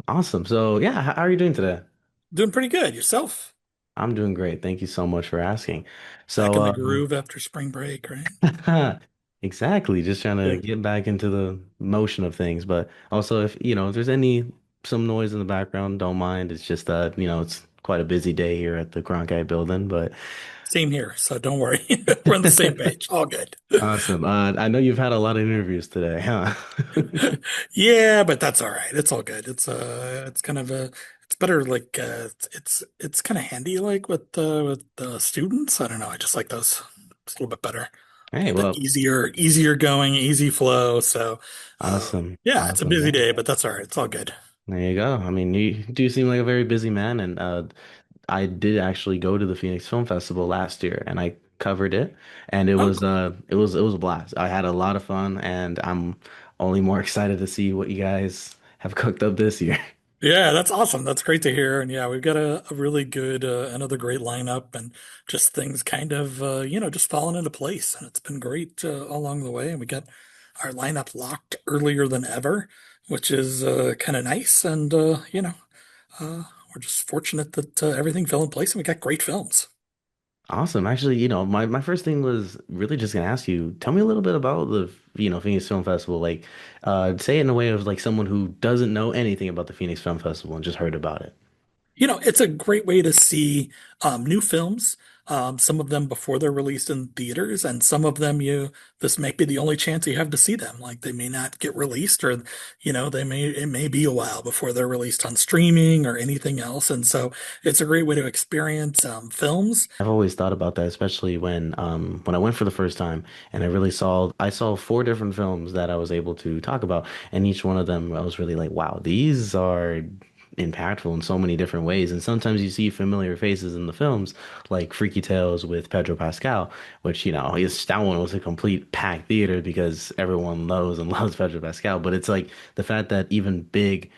Awesome. So, yeah, how are you doing today? Doing pretty good. Yourself? I'm doing great. Thank you so much for asking. Back So, in the groove after spring break, right? exactly, just trying to Yeah. get back into the motion of things. But also, if there's some noise in the background, don't mind. It's just that it's quite a busy day here at the Cronkite building. But Same here, so don't worry. We're on the same page. All good. awesome. I know you've had a lot of interviews today, huh? Yeah, but that's all right. It's all good. It's kind of a it's better like it's kind of handy like with students. I don't know. I just like those. It's a little bit better. A Hey, little bit well, easier going, easy flow. So awesome, yeah, it's a awesome. busy Yeah. day, but that's all right. It's all good. There you go. I mean, you do seem like a very busy man, and I did actually go to the Phoenix Film Festival last year, and I covered it, and Oh, cool. it was a blast. I had a lot of fun, and I'm only more excited to see what you guys have cooked up this year. Yeah, that's awesome. That's great to hear. And yeah, we've got a really good, another great lineup and just things kind of, just falling into place. And it's been great along the way. And we got our lineup locked earlier than ever, which is kind of nice. And, we're just fortunate that everything fell in place and we got great films. Awesome. Actually, my first thing was really just gonna ask you, tell me a little bit about the Phoenix Film Festival. Like, say it in a way of like someone who doesn't know anything about the Phoenix Film Festival and just heard about it. It's a great way to see new films, some of them before they're released in theaters, and some of them this might be the only chance you have to see them. Like they may not get released, or it may be a while before they're released on streaming or anything else. And so it's a great way to experience films. I've always thought about that, especially when I went for the first time and I saw four different films that I was able to talk about, and each one of them I was really like, wow, these are impactful in so many different ways. And sometimes you see familiar faces in the films, like Freaky Tales with Pedro Pascal, which that one was a complete packed theater because everyone knows and loves Pedro Pascal. But it's like the fact that even big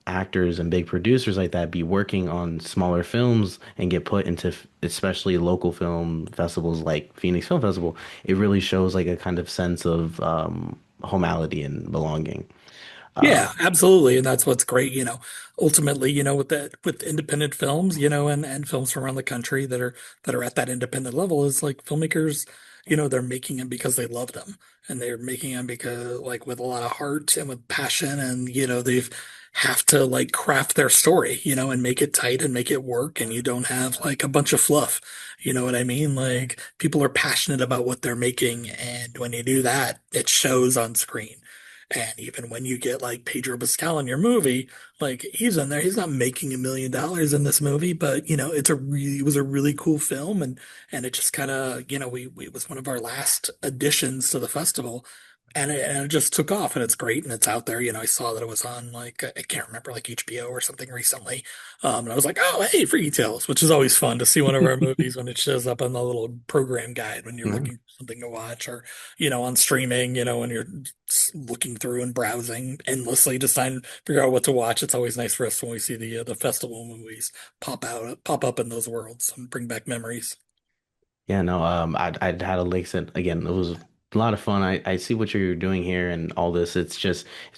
actors and big producers like that be working on smaller films and get put into especially local film festivals like Phoenix Film Festival, it really shows like a kind of sense of homality and belonging. Yeah, absolutely. And that's what's great, ultimately, with independent films, and films from around the country that are at that independent level is like filmmakers, they're making them because they love them. And they're making them because like with a lot of heart and with passion and they've have to like craft their story, and make it tight and make it work. And you don't have like a bunch of fluff. You know what I mean? Like people are passionate about what they're making, and when you do that, it shows on screen. And even when you get like Pedro Pascal in your movie, like he's in there, he's not making $1 million in this movie, but it was a really cool film, and it just kind of we it was one of our last additions to the festival, and it just took off, and it's great, and it's out there. I saw that it was on like I can't remember like HBO or something recently, and I was like, oh hey, Freaky Tales, which is always fun to see one of our movies when it shows up on the little program guide when you're Yeah. looking for something to watch, or on streaming, when you're looking through and browsing endlessly to figure out what to watch. It's always nice for us when we see the festival movies pop up in those worlds and bring back memories. Yeah, no, I'd had a listen again. It was a lot of fun. I see what you're doing here and all this. It's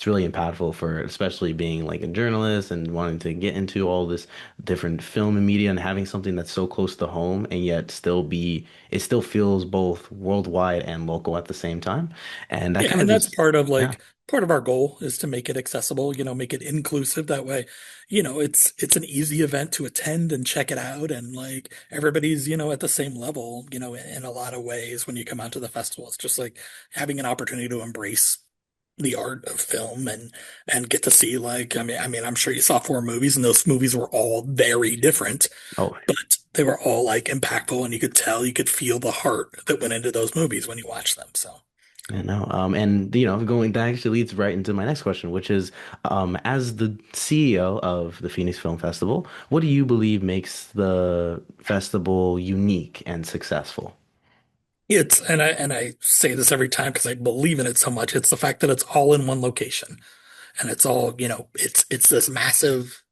really impactful for especially being like a journalist and wanting to get into all this different film and media and having something that's so close to home and yet it still feels both worldwide and local at the same time. And that Yeah, kind of and that's just part of yeah. like part of our goal is to make it accessible, make it inclusive. That way, it's an easy event to attend and check it out, and like everybody's, at the same level, in a lot of ways when you come out to the festival. It's just like having an opportunity to embrace the art of film and get to see like I mean I'm sure you saw four movies and those movies were all very different, Oh, but they were all like impactful, and you could feel the heart that went into those movies when you watch them. So. I know. And going that actually leads right into my next question, which is, as the CEO of the Phoenix Film Festival, what do you believe makes the festival unique and successful? And I say this every time because I believe in it so much. It's the fact that it's all in one location, and it's all, it's this massive,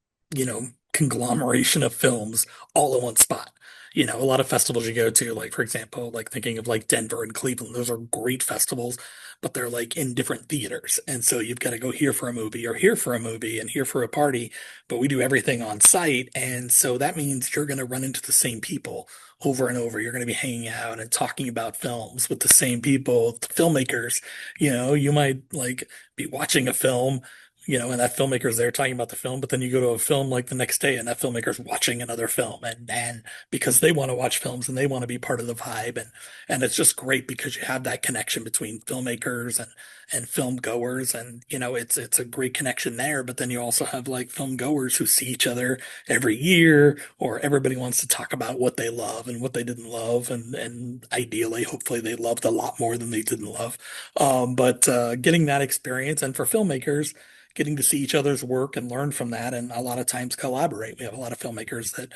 conglomeration of films all in one spot. A lot of festivals you go to, like for example, like thinking of like Denver and Cleveland, those are great festivals, but they're like in different theaters. And so you've got to go here for a movie or here for a movie and here for a party, but we do everything on site. And so that means you're going to run into the same people over and over. You're going to be hanging out and talking about films with the same people, the filmmakers. You might like be watching a film, and that filmmaker's there talking about the film, but then you go to a film like the next day and that filmmaker's watching another film and because they want to watch films and they want to be part of the vibe and it's just great because you have that connection between filmmakers and film goers and it's a great connection there, but then you also have like film goers who see each other every year or everybody wants to talk about what they love and what they didn't love and ideally hopefully they loved a lot more than they didn't love. But getting that experience and for filmmakers getting to see each other's work and learn from that and a lot of times collaborate. We have a lot of filmmakers that,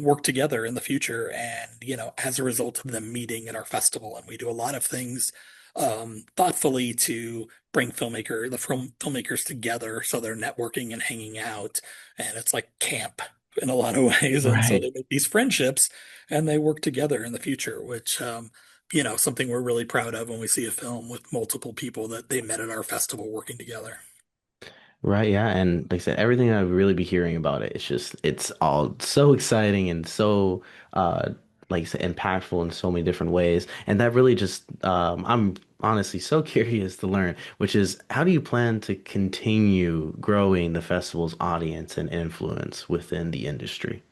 work together in the future and, as a result of them meeting at our festival. And we do a lot of things thoughtfully to bring filmmakers together so they're networking and hanging out. And it's like camp in a lot of ways. And so Right. they make these friendships and they work together in the future, which something we're really proud of when we see a film with multiple people that they met at our festival working together. Right, yeah, and like I said, everything I really be hearing about it, it's all so exciting and so like you said, impactful in so many different ways. And that really just I'm honestly so curious to learn, which is how do you plan to continue growing the festival's audience and influence within the industry?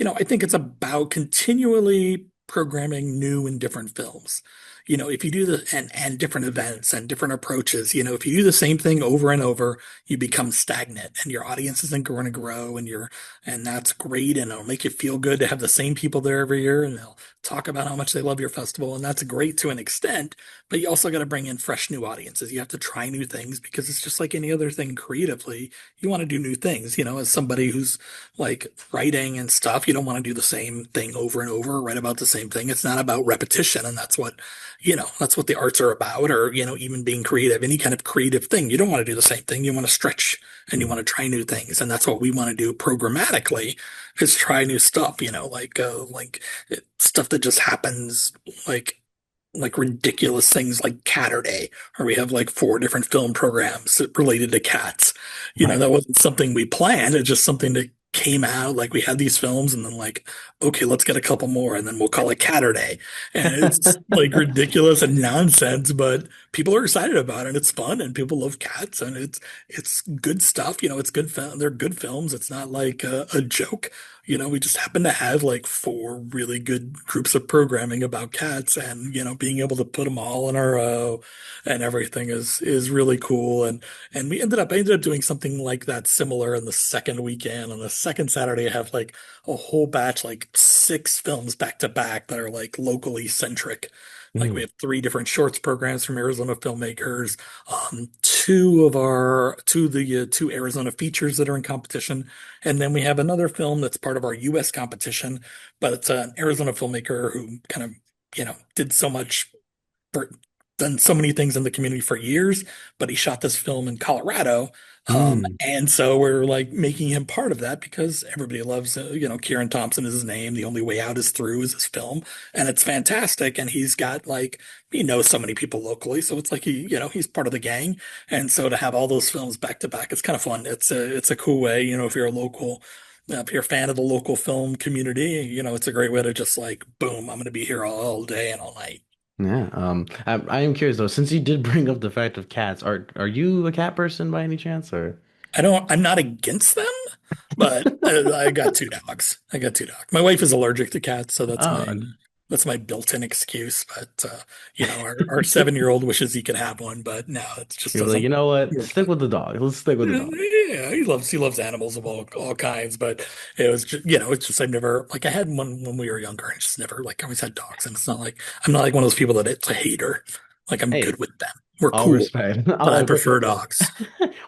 I think it's about continually programming new and different films. If you do and different events and different approaches, if you do the same thing over and over, you become stagnant and your audience isn't going to grow and that's great. And it'll make you feel good to have the same people there every year and they'll talk about how much they love your festival. And that's great to an extent, but you also got to bring in fresh new audiences. You have to try new things because it's just like any other thing creatively. You want to do new things, as somebody who's like writing and stuff. You don't want to do the same thing over and over, write about the same thing. It's not about repetition. And that's what the arts are about, or, even being creative, any kind of creative thing. You don't want to do the same thing. You want to stretch and you want to try new things. And that's what we want to do programmatically is try new stuff, stuff that just happens like ridiculous things like Catterday, or we have like four different film programs related to cats. Right. That wasn't something we planned. It's just something that came out. Like we had these films, and then like, okay, let's get a couple more, and then we'll call it Catterday. And it's like ridiculous and nonsense, but people are excited about it. And it's fun, and people love cats, and it's good stuff. It's good film. They're good films. It's not like a joke. We just happen to have like four really good groups of programming about cats and, being able to put them all in a row and everything is really cool. And I ended up doing something like that similar in the second weekend. On the second Saturday, I have like a whole batch, like six films back to back that are like locally centric. Like we Mm, have three different shorts programs from Arizona filmmakers, two Arizona features that are in competition, and then we have another film that's part of our U.S. competition, but it's an Arizona filmmaker who kind of, did so much for done so many things in the community for years, but he shot this film in Colorado. mm. And so we're like making him part of that because everybody loves, Kieran Thompson is his name. The Only Way Out is Through is his film, and it's fantastic. And he's got like, he knows so many people locally. So it's like he's part of the gang. And so to have all those films back to back, it's kind of fun. It's a cool way, if you're a local, if you're a fan of the local film community, it's a great way to just like, boom, I'm going to be here all day and all night. Yeah. I am curious though, since you did bring up the fact of cats, are you a cat person by any chance or? I'm not against them, but I got two dogs. I got two dogs. My wife is allergic to cats, so Oh, that's my built-in excuse. But our 7-year-old wishes he could have one, but no, it just you're like, doesn't you know what? work. Stick with the dog. Let's stick with the dog. Yeah, he loves animals of all kinds, but it was just it's just I've never like I had one when we were younger and just never like I always had dogs, and it's not like I'm not like one of those people that it's a hater. Like I'm Hey, good with them. We're all cool, respect. but I All prefer dogs.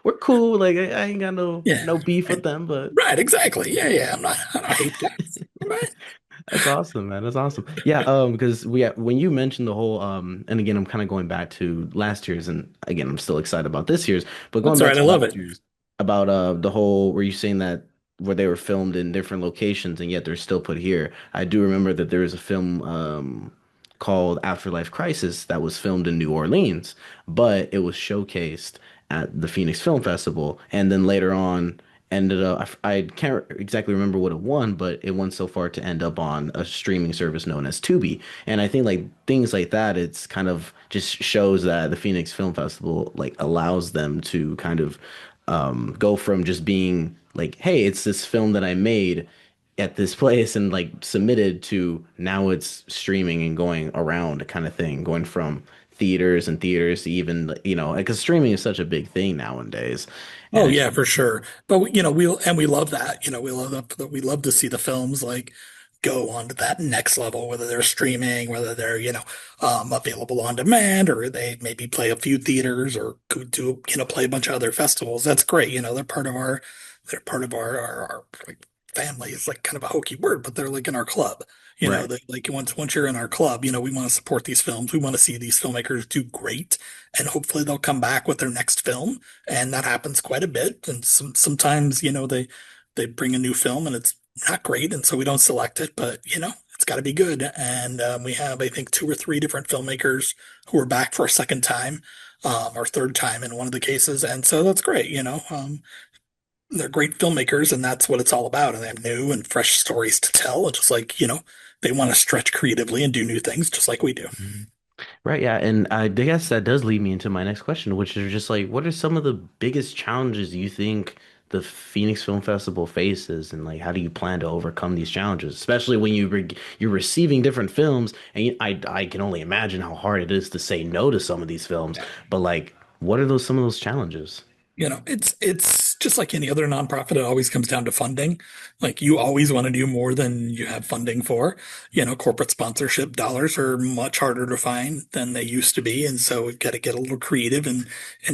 we're cool. Like I ain't got Yeah. no beef with Right. them, but Right, exactly. Yeah, yeah. I don't hate cats. Right. that's awesome, man. That's awesome. Yeah, because when you mentioned the whole and again I'm kind of going back to last year's and again I'm still excited about this year's, but going That's all back right. I to love last it. year's about the whole were you saying that where they were filmed in different locations and yet they're still put here. I do remember that there was a film called Afterlife Crisis that was filmed in New Orleans, but it was showcased at the Phoenix Film Festival, and then later on ended up I can't exactly remember what it won, but it won so far to end up on a streaming service known as Tubi. And I think like things like that, it's kind of just shows that the Phoenix Film Festival like allows them to kind of go from just being like, hey, it's this film that I made at this place and like submitted to now it's streaming and going around kind of thing, going from theaters to even, because streaming is such a big thing nowadays. And Oh it's, yeah, for sure. But we love that. We love that we love to see the films like go on to that next level, whether they're streaming, whether they're, available on demand, or they maybe play a few theaters or could do, play a bunch of other festivals. That's great. They're part of our like family is like kind of a hokey word, but they're like in our club. right. That like once you're in our club, we want to support these films. We want to see these filmmakers do great, and hopefully they'll come back with their next film, and that happens quite a bit. And sometimes, they bring a new film and it's not great, and so we don't select it, but it's got to be good. And we have, I think, two or three different filmmakers who are back for a second time, or third time in one of the cases, and so that's great. They're great filmmakers, and that's what it's all about. And they have new and fresh stories to tell, and just like they want to stretch creatively and do new things, just like we do. Mhm. Right, yeah, and I guess that does lead me into my next question, which is just like, what are some of the biggest challenges you think the Phoenix Film Festival faces, and like, how do you plan to overcome these challenges, especially when you're receiving different films, and I can only imagine how hard it is to say no to some of these films, but like, what are those some of those challenges? It's just like any other nonprofit. It always comes down to funding. Like you always want to do more than you have funding for. Corporate sponsorship dollars are much harder to find than they used to be, and so we've got to get a little creative in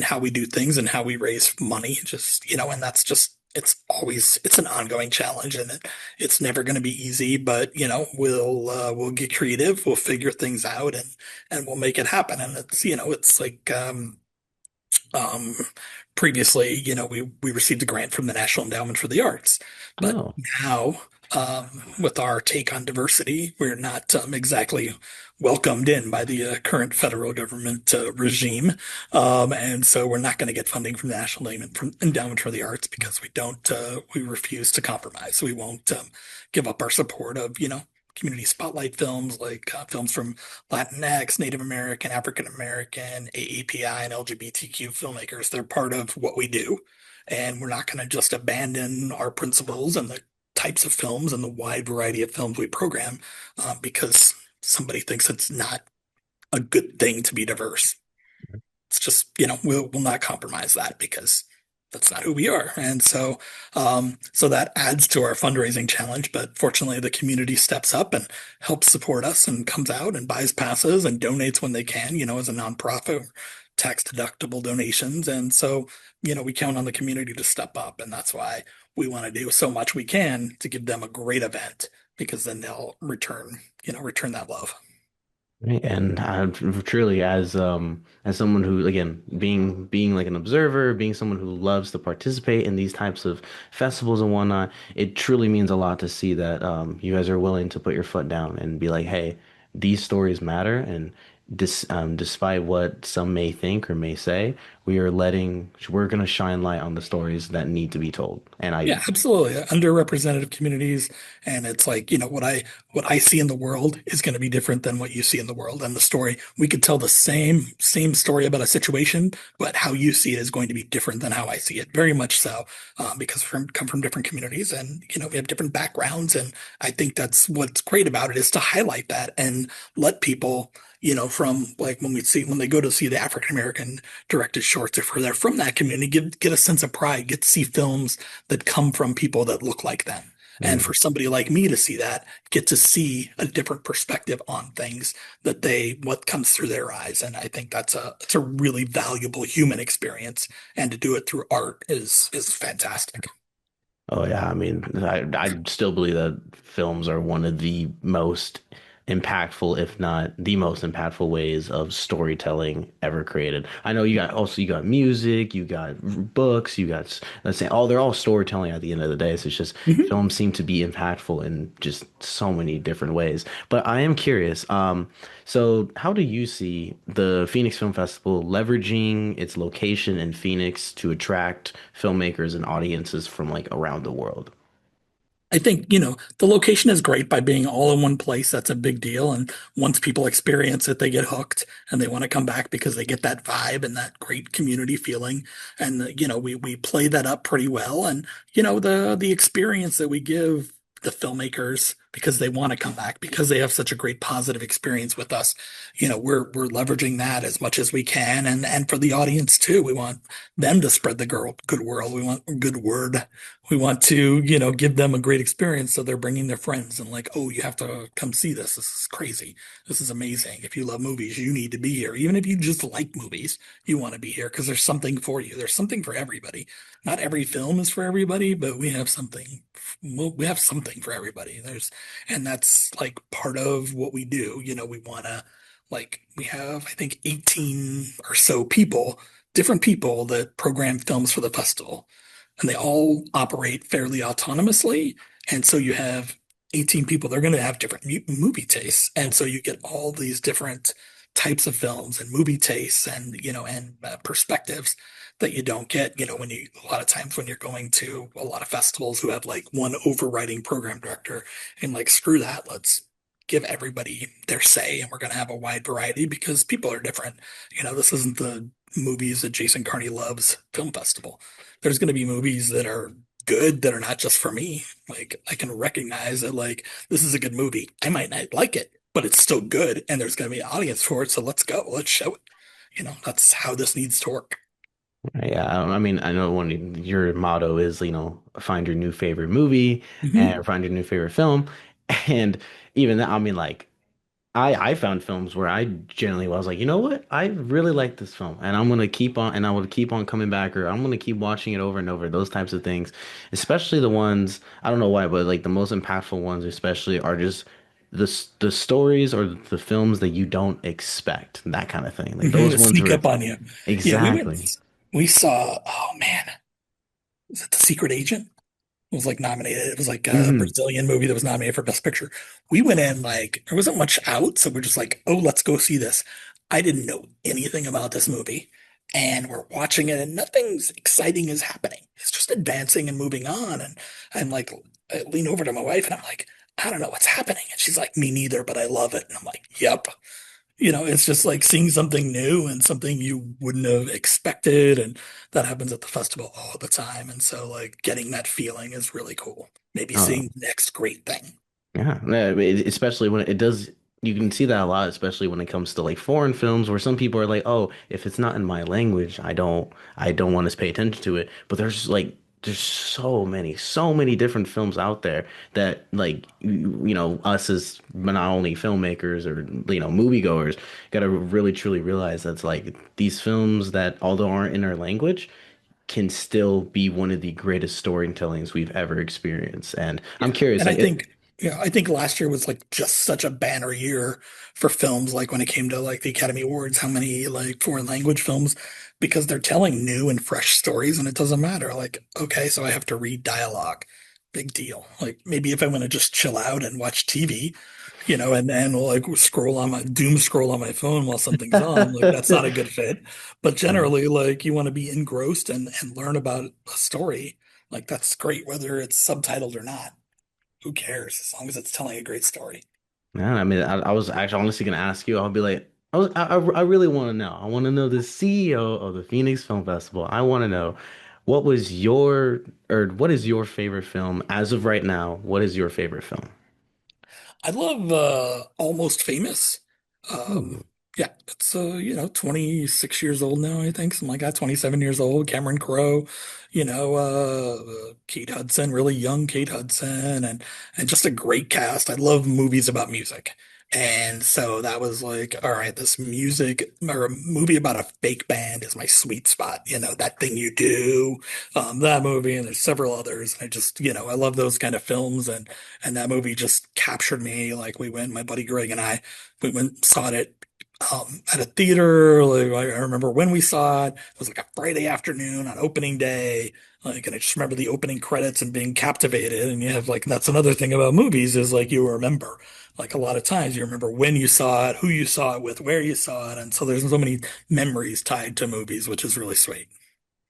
how we do things and how we raise money. Just and that's just it's an ongoing challenge, and it's never going to be easy. But we'll get creative, we'll figure things out, and we'll make it happen. And it's like um, previously, we received a grant from the National Endowment for the Arts, but Oh, now, with our take on diversity, we're not exactly welcomed in by the current federal government regime, and so we're not going to get funding from the National Endowment for the Arts because we refuse to compromise. We won't give up our support of community spotlight films like films from Latinx, Native American, African American, AAPI, and LGBTQ filmmakers. They're part of what we do. And we're not going to just abandon our principles and the types of films and the wide variety of films we program because somebody thinks it's not a good thing to be diverse. It's just, we'll not compromise that because that's not who we are. And so that adds to our fundraising challenge. But fortunately, the community steps up and helps support us and comes out and buys passes and donates when they can, as a nonprofit, tax deductible donations. And so, we count on the community to step up. And that's why we want to do so much we can to give them a great event because then they'll return that love. right. And truly, as someone who, again, being like an observer, being someone who loves to participate in these types of festivals and whatnot, it truly means a lot to see that you guys are willing to put your foot down and be like, hey, these stories matter, and despite what some may think or may say, we're gonna shine light on the stories that need to be told. And I Yeah, absolutely. Underrepresented communities. And it's like, what I see in the world is going to be different than what you see in the world. And the story, we could tell the same story about a situation, but how you see it is going to be different than how I see it. Very much so, because come from different communities and, we have different backgrounds. And I think that's what's great about it is to highlight that and let people, from like when they go to see the African American directed shorts, if they're from that community, get a sense of pride, get to see films that come from people that look like them. And for mm, somebody like me to see that, get to see a different perspective on things what comes through their eyes. And I think it's a really valuable human experience. And to do it through art is fantastic. oh yeah, I mean, I still believe that films are one of the most impactful, if not the most impactful ways of storytelling ever created. I know you got music, you got books, you got let's say all they're all storytelling at the end of the day. So it's just Mhm. films seem to be impactful in just so many different ways. But I am curious, so how do you see the Phoenix Film Festival leveraging its location in Phoenix to attract filmmakers and audiences from like around the world? I think, the location is great by being all in one place. That's a big deal. And once people experience it, they get hooked and they want to come back because they get that vibe and that great community feeling. And, we play that up pretty well. And, the experience that we give the filmmakers because they want to come back because they have such a great positive experience with us. We're leveraging that as much as we can. And for the audience too, we want them to spread the good world. We want good word. We want to, give them a great experience. So they're bringing their friends and like, oh, you have to come see this. This is crazy. This is amazing. If you love movies, you need to be here. Even if you just like movies, you want to be here because there's something for you. There's something for everybody. Not every film is for everybody, but we have something. We have something for everybody. And that's like part of what we do. We want to, like, we have, I think, 18 or so people, different people that program films for the festival and they all operate fairly autonomously. And so you have 18 people, they're going to have different movie tastes. And so you get all these different types of films and movie tastes and, perspectives that you don't get, a lot of times when you're going to a lot of festivals who have like one overriding program director and like, screw that, let's give everybody their say and we're going to have a wide variety because people are different. This isn't the movies that Jason Carney loves film festival. There's going to be movies that are good that are not just for me. Like I can recognize that like this is a good movie. I might not like it, but it's still good and there's going to be an audience for it. So let's go. Let's show it. That's how this needs to work. Yeah, I mean, I know one of your motto is, find your new favorite movie Hmm. and find your new favorite film. And even that, I mean, like, I found films where I generally was like, you know what? I really like this film and I'm gonna keep on and I would keep on coming back or I'm gonna keep watching it over and over, those types of things. Especially the ones, I don't know why, but like the most impactful ones especially are just the stories or the films that you don't expect, that kind of thing. Like those ones Sneak were up on you. Yeah, exactly. we saw, oh man, is it The Secret Agent? Was like nominated. It was like a Hmm. Brazilian movie that was nominated for Best Picture. We went in like there wasn't much out, so we're just like, oh, let's go see this. I didn't know anything about this movie, and we're watching it, and nothing's exciting is happening. It's just advancing and moving on, and I'm like, I lean over to my wife, and I'm like, I don't know what's happening, and she's like, me neither, but I love it, and I'm like, yep. It's just like seeing something new and something you wouldn't have expected. And that happens at the festival all the time. And so, like, getting that feeling is really cool. Maybe seeing the next great thing. Yeah, yeah, especially when it does, you can see that a lot, especially when it comes to like foreign films where some people are like, "Oh, if it's not in my language, I don't want to pay attention to it." But there's so many different films out there that like us as not only filmmakers or moviegoers got to really truly realize that's like these films that although aren't in our language can still be one of the greatest storytellings we've ever experienced. And I'm Yeah. curious, And like it. I think last year was like just such a banner year for films. Like when it came to like the Academy Awards, how many like foreign language films, because they're telling new and fresh stories and it doesn't matter. Like, okay, so I have to read dialogue. Big deal. Like maybe if I want to just chill out and watch TV, and like doom scroll on my phone while something's on, like that's not a good fit. But generally, like you want to be engrossed and learn about a story. Like that's great, whether it's subtitled or not. Who cares? As long as it's telling a great story. Man, I mean, I was actually honestly gonna ask you. I'll be like, I really want to know. I want to know the CEO of the Phoenix Film Festival. I want to know what is your favorite film as of right now? What is your favorite film? I love Almost Famous. Ooh. Um, yeah, it's 26 years old now, I think, something like that, 27 years old. Cameron Crowe, Kate Hudson, really young Kate Hudson, and just a great cast. I love movies about music. And so that was like, all right, this music or a movie about a fake band is my sweet spot. That thing you do, that movie, and there's several others. I just, I love those kind of films, and that movie just captured me. Like we went, my buddy Greg and I, we went saw it at a theater. Like I remember when we saw it. It was like a Friday afternoon on opening day. Like, and I just remember the opening credits and being captivated. And you have like, that's another thing about movies is like you remember. Like a lot of times you remember when you saw it, who you saw it with, where you saw it. And so there's so many memories tied to movies, which is really sweet.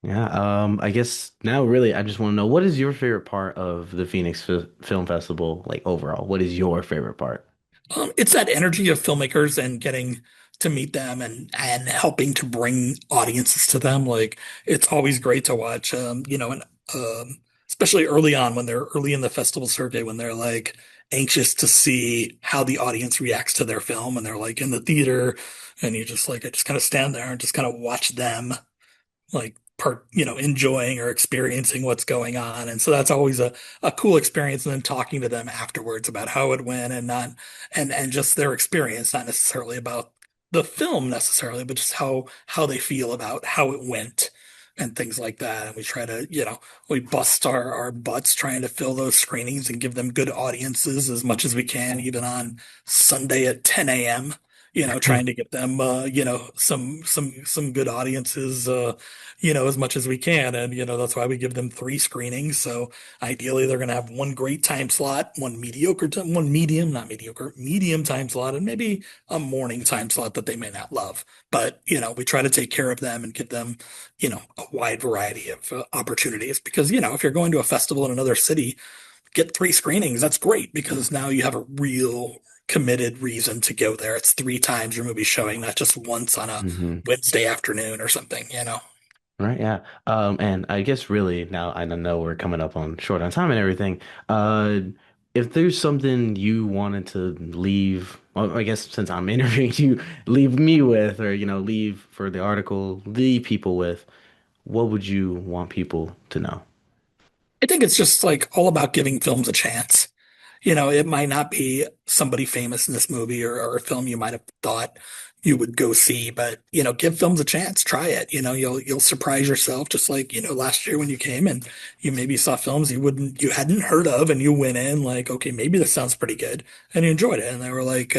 Yeah, I guess now really I just want to know what is your favorite part of the Phoenix F Film Festival, like overall? What is your favorite part? It's that energy of filmmakers and getting to meet them and helping to bring audiences to them. Like it's always great to watch, and especially early on when they're early in the festival circuit, when they're like anxious to see how the audience reacts to their film, and they're like in the theater, and you just like I just kind of stand there and just kind of watch them like enjoying or experiencing what's going on. And so that's always a cool experience. And then talking to them afterwards about how it went and not, and just their experience, not necessarily about the film necessarily, but just how they feel about how it went and things like that. And we try to, we bust our butts trying to fill those screenings and give them good audiences as much as we can, even on Sunday at 10 a.m. Trying to get them, some good audiences, as much as we can. And, that's why we give them three screenings. So ideally, they're going to have one great time slot, one mediocre, one medium, not mediocre, medium time slot, and maybe a morning time slot that they may not love. But, we try to take care of them and give them, a wide variety of opportunities because, if you're going to a festival in another city, get three screenings. That's great because now you have a real committed reason to go there. It's three times your movie's showing, not just once on a Hmm. Wednesday afternoon or something. Right, yeah. And I guess really now I don't know we're coming up on short on time and everything. Uh, if there's something you wanted to leave, well, I guess since I'm interviewing you, leave me with, or leave for the article, leave people with, what would you want people to know? I think it's just like all about giving films a chance. It might not be somebody famous in this movie or a film you might have thought you would go see, but give films a chance. Try it. You'll surprise yourself. Just like last year when you came and you maybe saw films you hadn't heard of, and you went in like, okay, maybe this sounds pretty good, and you enjoyed it, and they were like,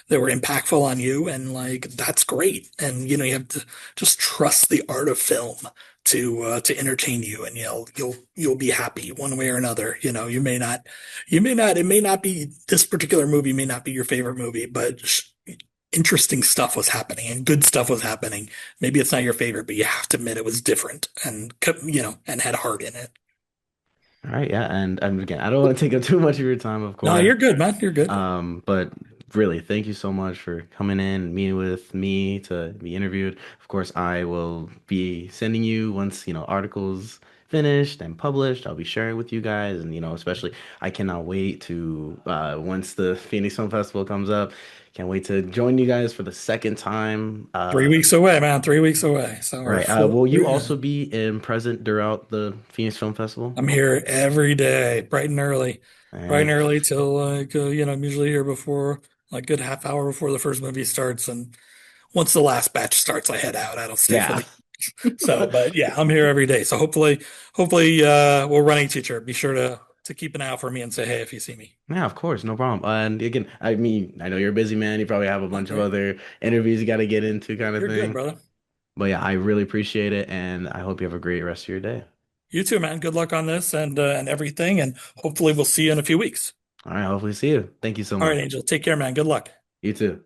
they were impactful on you, and like that's great. And you have to just trust the art of film to entertain you, and you'll be happy one way or another. It may not be this particular movie may not be your favorite movie, but interesting stuff was happening and good stuff was happening. Maybe it's not your favorite, but you have to admit it was different and and had heart in it. All right, yeah, and again, I don't want to take up too much of your time, of No, course. you're good, man. You're good. But really, thank you so much for coming in and meeting with me to be interviewed. Of course, I will be sending you once, articles finished and published. I'll be sharing with you guys, and especially I cannot wait to once the Phoenix Film Festival comes up. Can't wait to join you guys for the second time. 3 weeks away, man. 3 weeks away. So we're Right. full. Will you also be in present throughout the Phoenix Film Festival? I'm here every day, All bright and right. early till like I'm usually here before like good half hour before the first movie starts, and once the last batch starts, I head out. I don't stay for Yeah. the so, but yeah, I'm here every day. So hopefully, we'll run into each other. Be sure to keep an eye out for me and say hey if you see me. Yeah, of course, no problem. And again, I mean, I know you're a busy man. You probably have a bunch of Okay, other interviews you got to get into, kind of you're good, thing. brother. But yeah, I really appreciate it, and I hope you have a great rest of your day. You too, man. Good luck on this and everything, and hopefully we'll see you in a few weeks. All right, hopefully see you. Thank you so All right, much. Angel. Take care, man. Good luck. You too.